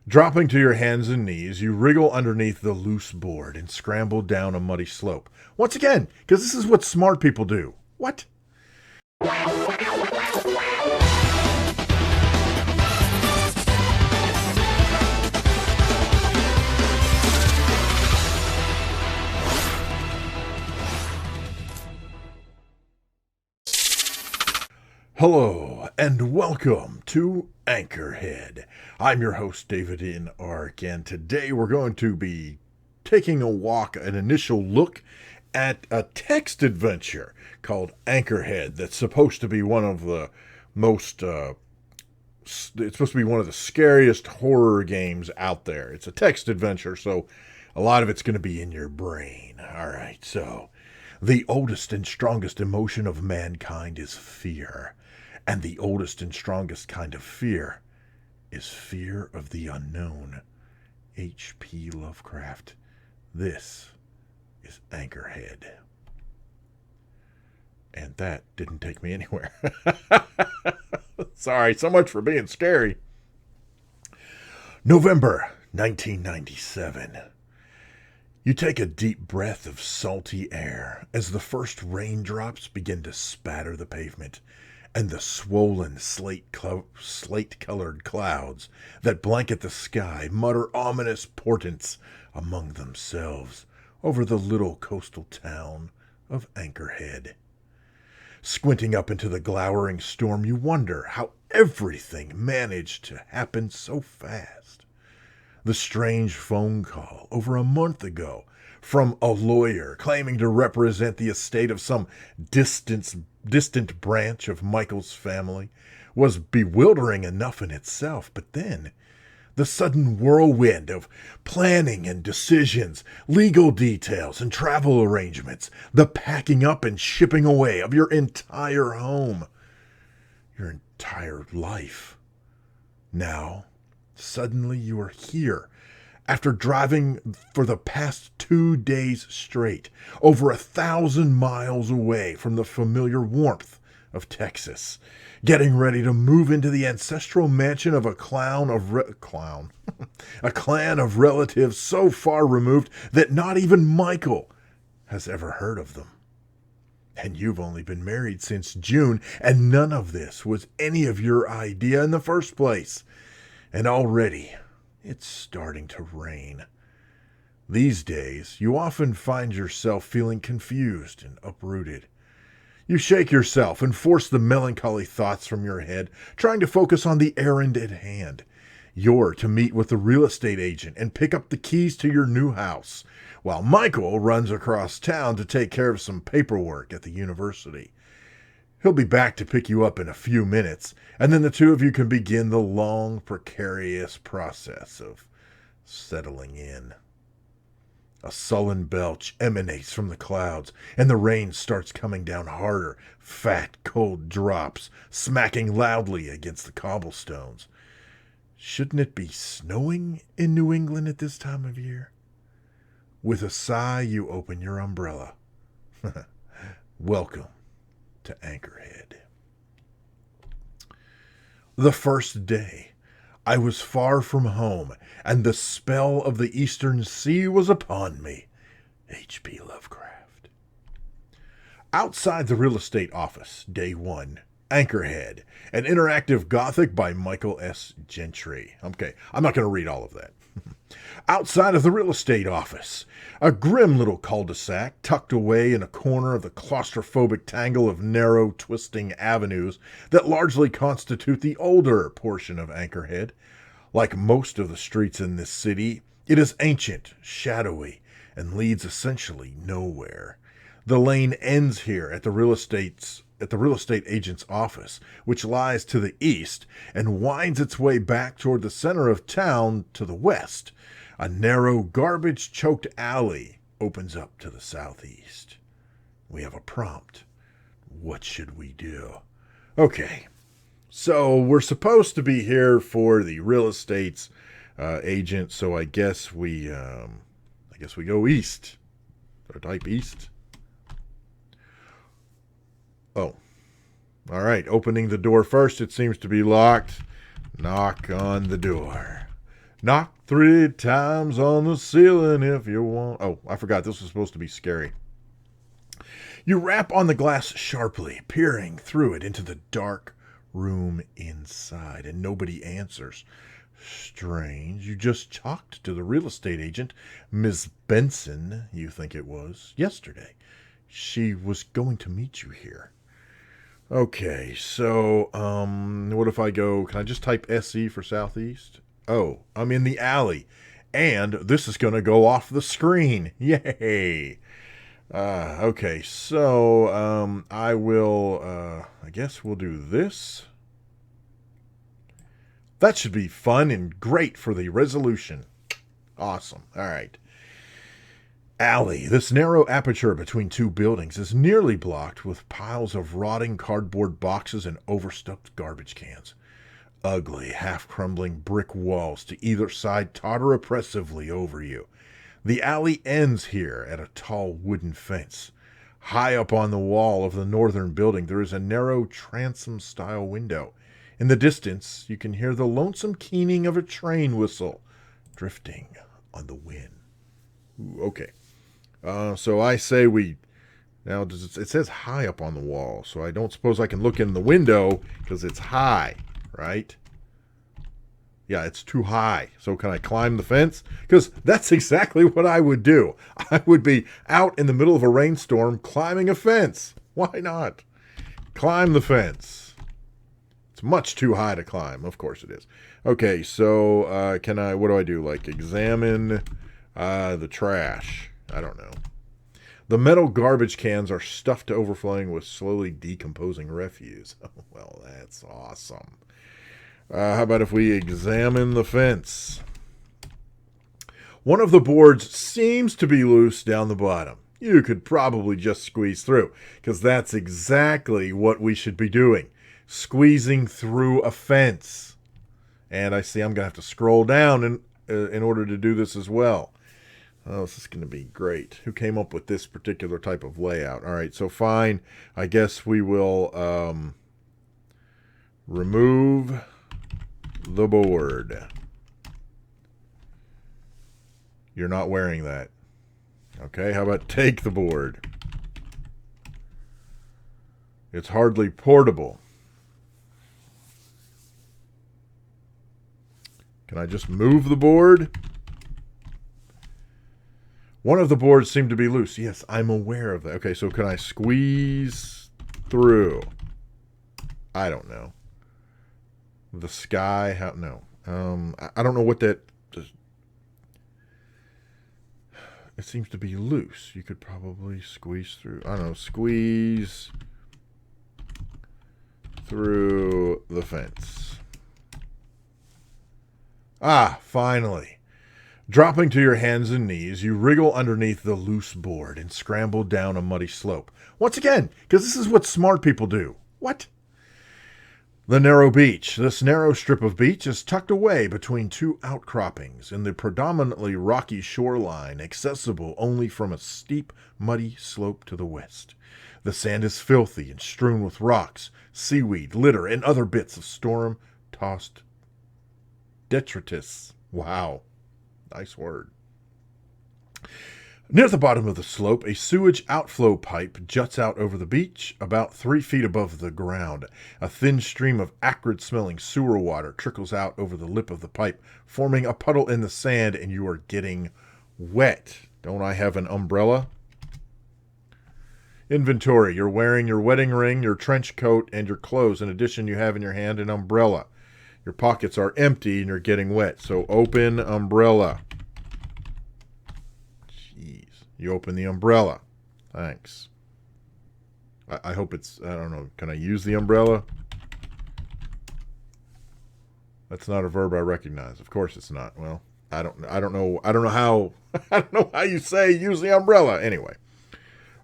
Dropping to your hands and knees, you wriggle underneath the loose board and scramble down a muddy slope. Once again, because this is what smart people do. What? Hello, and welcome to Anchorhead. I'm your host, davidinark, and today we're going to be taking an initial look at a text adventure called Anchorhead that's supposed to be one of the it's supposed to be one of the scariest horror games out there. It's a text adventure, so a lot of it's going to be in your brain. All right, so the oldest and strongest emotion of mankind is fear. And the oldest and strongest kind of fear is fear of the unknown. H.P. Lovecraft. This is Anchorhead. And that didn't take me anywhere. Sorry, so much for being scary. November 1997. You take a deep breath of salty air as the first raindrops begin to spatter the pavement, and the swollen slate-colored clouds that blanket the sky mutter ominous portents among themselves over the little coastal town of Anchorhead. Squinting up into the glowering storm, you wonder how everything managed to happen so fast. The strange phone call over a month ago from a lawyer claiming to represent the estate of some distant branch of Michael's family was bewildering enough in itself, but then the sudden whirlwind of planning and decisions, legal details and travel arrangements, the packing up and shipping away of your entire home, your entire life. Now, suddenly you are here, after driving for the past 2 days straight, over 1,000 miles away from the familiar warmth of Texas, getting ready to move into the ancestral mansion of a clan of relatives so far removed that not even Michael has ever heard of them. And you've only been married since June, and none of this was any of your idea in the first place. And already it's starting to rain. These days, you often find yourself feeling confused and uprooted. You shake yourself and force the melancholy thoughts from your head, trying to focus on the errand at hand. You're to meet with the real estate agent and pick up the keys to your new house, while Michael runs across town to take care of some paperwork at the university. He'll be back to pick you up in a few minutes, and then the two of you can begin the long, precarious process of settling in. A sullen belch emanates from the clouds, and the rain starts coming down harder, fat, cold drops, smacking loudly against the cobblestones. Shouldn't it be snowing in New England at this time of year? With a sigh, you open your umbrella. Welcome to Anchorhead. The first day, I was far from home, and the spell of the eastern sea was upon me. H.P. Lovecraft. Outside the real estate office, day 1, Anchorhead, an interactive gothic by Michael S. Gentry. Okay, I'm not going to read all of that. Outside of the real estate office, a grim little cul-de-sac tucked away in a corner of the claustrophobic tangle of narrow, twisting avenues that largely constitute the older portion of Anchorhead. Like most of the streets in this city, it is ancient, shadowy, and leads essentially nowhere. The lane ends here at the real estate agent's office, which lies to the east, and winds its way back toward the center of town to the west. A narrow, garbage-choked alley opens up to the southeast. We have a prompt. What should we do? Okay, so we're supposed to be here for the real estate's agent, so I guess we go east. Or type east. Oh. All right, opening the door first. It seems to be locked. Knock on the door. Knock 3 times on the ceiling if you want. Oh, I forgot. This was supposed to be scary. You rap on the glass sharply, peering through it into the dark room inside, and nobody answers. Strange. You just talked to the real estate agent, Miss Benson, you think it was, yesterday. She was going to meet you here. Okay, so, what if I go, can I just type SE for southeast? Oh, I'm in the alley, and this is going to go off the screen. Yay! Okay, so, I will, I guess we'll do this. That should be fun and great for the resolution. Awesome. All right. Alley. This narrow aperture between 2 buildings is nearly blocked with piles of rotting cardboard boxes and overstuffed garbage cans. Ugly, half-crumbling brick walls to either side totter oppressively over you. The alley ends here at a tall wooden fence. High up on the wall of the northern building, there is a narrow transom-style window. In the distance, you can hear the lonesome keening of a train whistle drifting on the wind. Ooh, okay. So I say we... Now, it says high up on the wall, so I don't suppose I can look in the window because it's high, right? Yeah, it's too high. So can I climb the fence? Because that's exactly what I would do. I would be out in the middle of a rainstorm climbing a fence. Why not? Climb the fence. Much too high to climb. Of course it is. Okay, so what do I do? Like examine the trash. I don't know. The metal garbage cans are stuffed to overflowing with slowly decomposing refuse. Oh, well, that's awesome. How about if we examine the fence? One of the boards seems to be loose down the bottom. You could probably just squeeze through, because that's exactly what we should be doing. Squeezing through a fence. And I see I'm going to have to scroll down in order to do this as well. Oh, this is going to be great. Who came up with this particular type of layout? All right, so fine. I guess we will remove the board. You're not wearing that. Okay, how about take the board? It's hardly portable. Can I just move the board? One of the boards seemed to be loose. Yes, I'm aware of that. Okay, so can I squeeze through? I don't know. The sky? How? No. I don't know what that... It seems to be loose. You could probably squeeze through. I don't know. Squeeze through the fence. Ah, finally. Dropping to your hands and knees, you wriggle underneath the loose board and scramble down a muddy slope. Once again, because this is what smart people do. What? The narrow beach. This narrow strip of beach is tucked away between 2 outcroppings in the predominantly rocky shoreline, accessible only from a steep, muddy slope to the west. The sand is filthy and strewn with rocks, seaweed, litter, and other bits of storm-tossed detritus. Wow. Nice word. Near the bottom of the slope, a sewage outflow pipe juts out over the beach about 3 feet above the ground. A thin stream of acrid-smelling sewer water trickles out over the lip of the pipe, forming a puddle in the sand, and you are getting wet. Don't I have an umbrella? Inventory. You're wearing your wedding ring, your trench coat, and your clothes. In addition, you have in your hand an umbrella. Your pockets are empty and you're getting wet. So open umbrella. Jeez. You open the umbrella. Thanks. I hope it's, I don't know, can I use the umbrella? That's not a verb I recognize. Of course it's not. Well, I don't know how I don't know how you say use the umbrella. Anyway.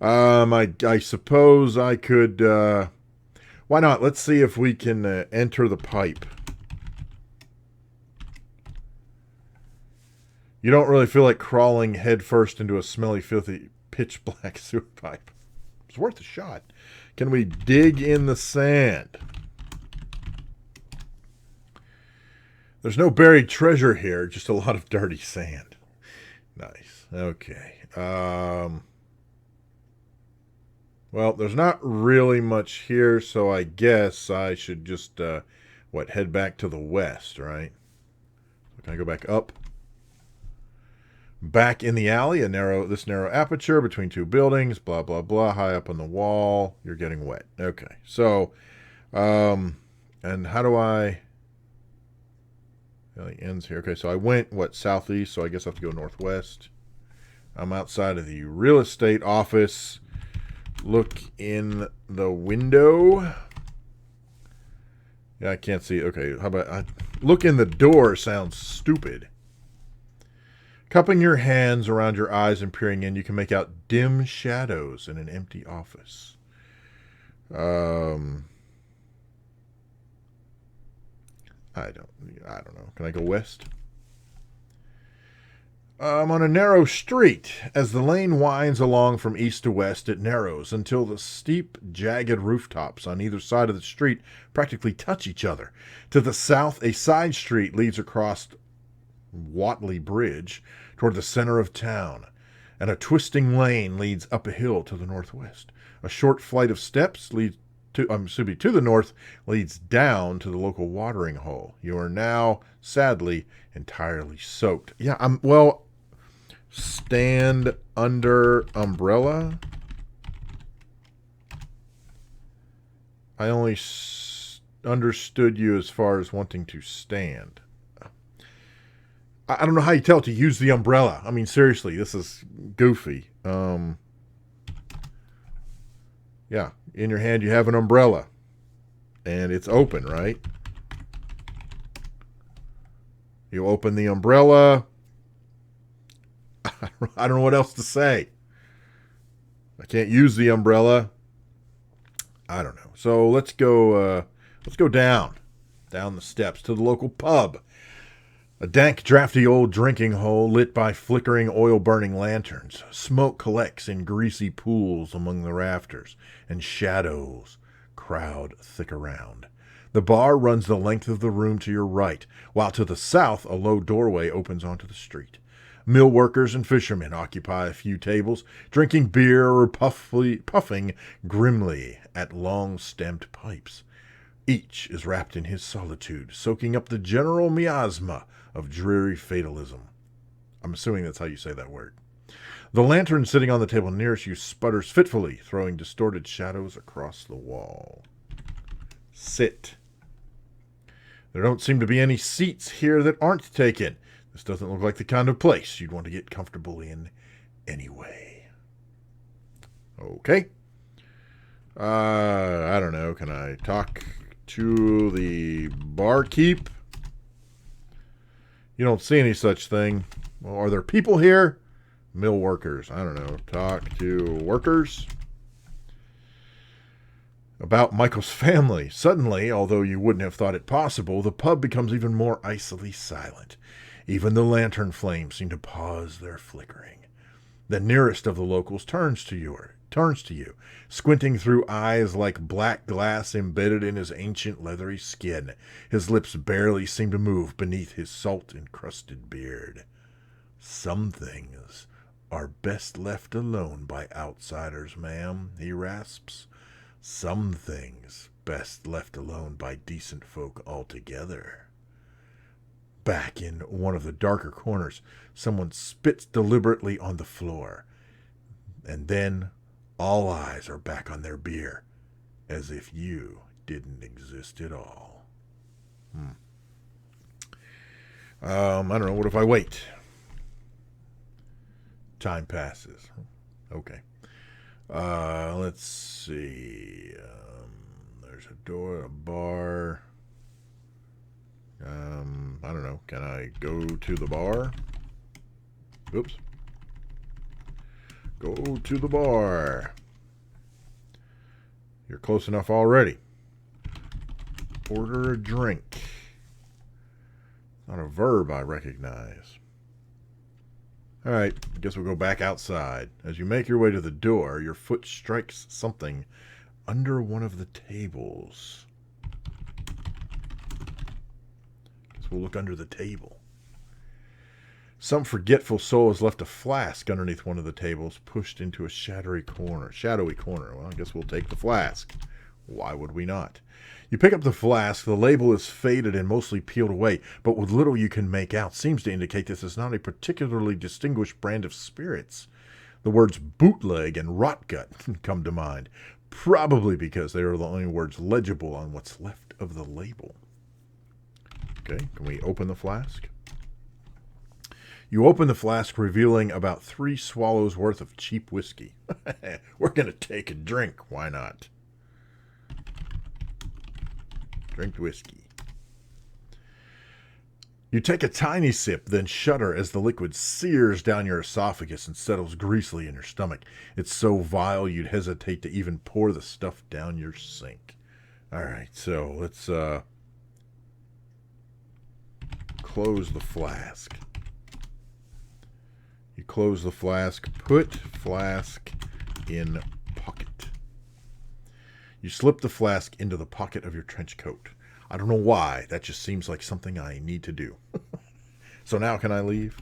I suppose I could why not? Let's see if we can enter the pipe. You don't really feel like crawling headfirst into a smelly, filthy, pitch-black sewer pipe. It's worth a shot. Can we dig in the sand? There's no buried treasure here, just a lot of dirty sand. Nice. Okay. Well, there's not really much here, so I guess I should just, head back to the west, right? Can I go back up? Back in the alley, this narrow aperture between two buildings, blah, blah, blah, high up on the wall. You're getting wet. Okay, so, and how do I... It ends here. Okay, so I went, southeast, so I guess I have to go northwest. I'm outside of the real estate office. Look in the window. Yeah, I can't see. Okay, how about look in the door sounds stupid. Cupping your hands around your eyes and peering in, you can make out dim shadows in an empty office. I don't know. Can I go west? I'm on a narrow street. As the lane winds along from east to west, it narrows until the steep, jagged rooftops on either side of the street practically touch each other. To the south, a side street leads across Watley Bridge toward the center of town, and a twisting lane leads up a hill to the northwest. A short flight of steps leads to the north leads down to the local watering hole. You are now, sadly, entirely soaked. Yeah, stand under umbrella. I only understood you as far as wanting to stand. I don't know how you tell to use the umbrella. I mean, seriously, this is goofy. Yeah, in your hand you have an umbrella. And it's open, right? You open the umbrella. I don't know what else to say. I can't use the umbrella. I don't know. So let's go down the steps to the local pub. A dank, drafty old drinking hole lit by flickering oil-burning lanterns. Smoke collects in greasy pools among the rafters, and shadows crowd thick around. The bar runs the length of the room to your right, while to the south a low doorway opens onto the street. Mill workers and fishermen occupy a few tables, drinking beer or puffing grimly at long-stemmed pipes. Each is wrapped in his solitude, soaking up the general miasma of dreary fatalism. I'm assuming that's how you say that word. The lantern sitting on the table nearest you sputters fitfully, throwing distorted shadows across the wall. Sit. There don't seem to be any seats here that aren't taken. This doesn't look like the kind of place you'd want to get comfortable in anyway. Okay. I don't know. Can I talk to the barkeep? You don't see any such thing. Well, are there people here? Mill workers. I don't know. Talk to workers. About Michael's family. Suddenly, although you wouldn't have thought it possible, the pub becomes even more icily silent. Even the lantern flames seem to pause their flickering. The nearest of the locals turns to you, squinting through eyes like black glass embedded in his ancient leathery skin. His lips barely seem to move beneath his salt-encrusted beard. Some things are best left alone by outsiders, ma'am, he rasps. Some things best left alone by decent folk altogether. Back in one of the darker corners, someone spits deliberately on the floor. And then all eyes are back on their beer, as if you didn't exist at all. I don't know. What if I wait? Time passes. Okay. Let's see. There's a door, a bar. I don't know. Can I go to the bar? Oops. Go to the bar. You're close enough already. Order a drink. Not a verb I recognize. Alright, I guess we'll go back outside. As you make your way to the door, your foot strikes something under one of the tables. Guess We'll look under the table. Some forgetful soul has left a flask underneath one of the tables, pushed into a shadowy corner. Well, I guess we'll take the flask. Why would we not? You pick up the flask. The label is faded and mostly peeled away, but what little you can make out seems to indicate this is not a particularly distinguished brand of spirits. The words bootleg and rotgut come to mind, probably because they are the only words legible on what's left of the label. Okay, can we open the flask? You open the flask, revealing about 3 swallows worth of cheap whiskey. We're going to take a drink. Why not? Drink whiskey. You take a tiny sip, then shudder as the liquid sears down your esophagus and settles greasily in your stomach. It's so vile you'd hesitate to even pour the stuff down your sink. All right, so let's close the flask. You close the flask, put flask in pocket. You slip the flask into the pocket of your trench coat. I don't know why. That just seems like something I need to do. So now can I leave?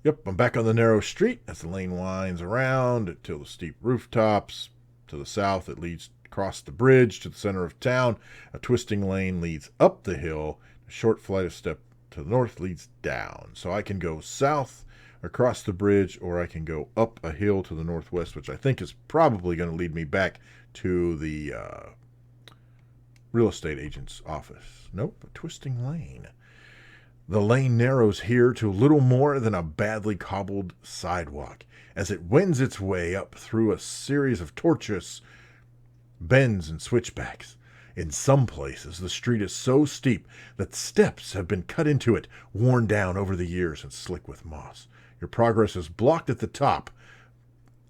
Yep, I'm back on the narrow street as the lane winds around till the steep rooftops. To the south, it leads across the bridge to the center of town. A twisting lane leads up the hill. A short flight of steps to the north leads down. So I can go south across the bridge, or I can go up a hill to the northwest, which I think is probably going to lead me back to the real estate agent's office. Nope, a twisting lane. The lane narrows here to little more than a badly cobbled sidewalk as it wends its way up through a series of tortuous bends and switchbacks. In some places, the street is so steep that steps have been cut into it, worn down over the years and slick with moss. Your progress is blocked at the top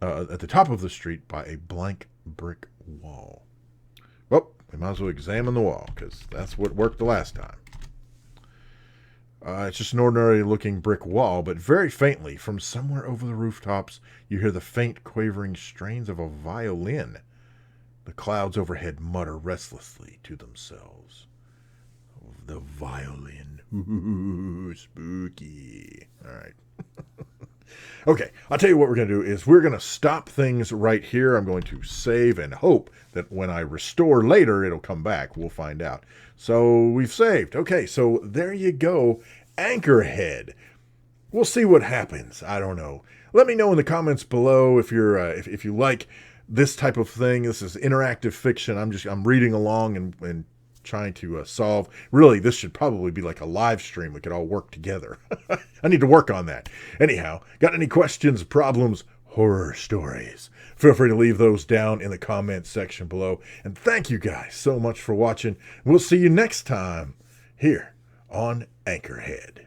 of the street by a blank brick wall. Well, we might as well examine the wall, because that's what worked the last time. It's just an ordinary-looking brick wall, but very faintly, from somewhere over the rooftops, you hear the faint, quavering strains of a violin. The clouds overhead mutter restlessly to themselves. The violin. Ooh, spooky. All right. Okay, I'll tell you what we're going to do is we're going to stop things right here. I'm going to save and hope that when I restore later, it'll come back. We'll find out. So we've saved. Okay, so there you go. Anchorhead. We'll see what happens. I don't know. Let me know in the comments below if you're if you like this type of thing. This is interactive fiction. I'm reading along and trying to solve. Really, this should probably be like a live stream. We could all work together. I need to work on that. Anyhow, got any questions, problems, horror stories? Feel free to leave those down in the comments section below. And thank you guys so much for watching. We'll see you next time here on Anchorhead.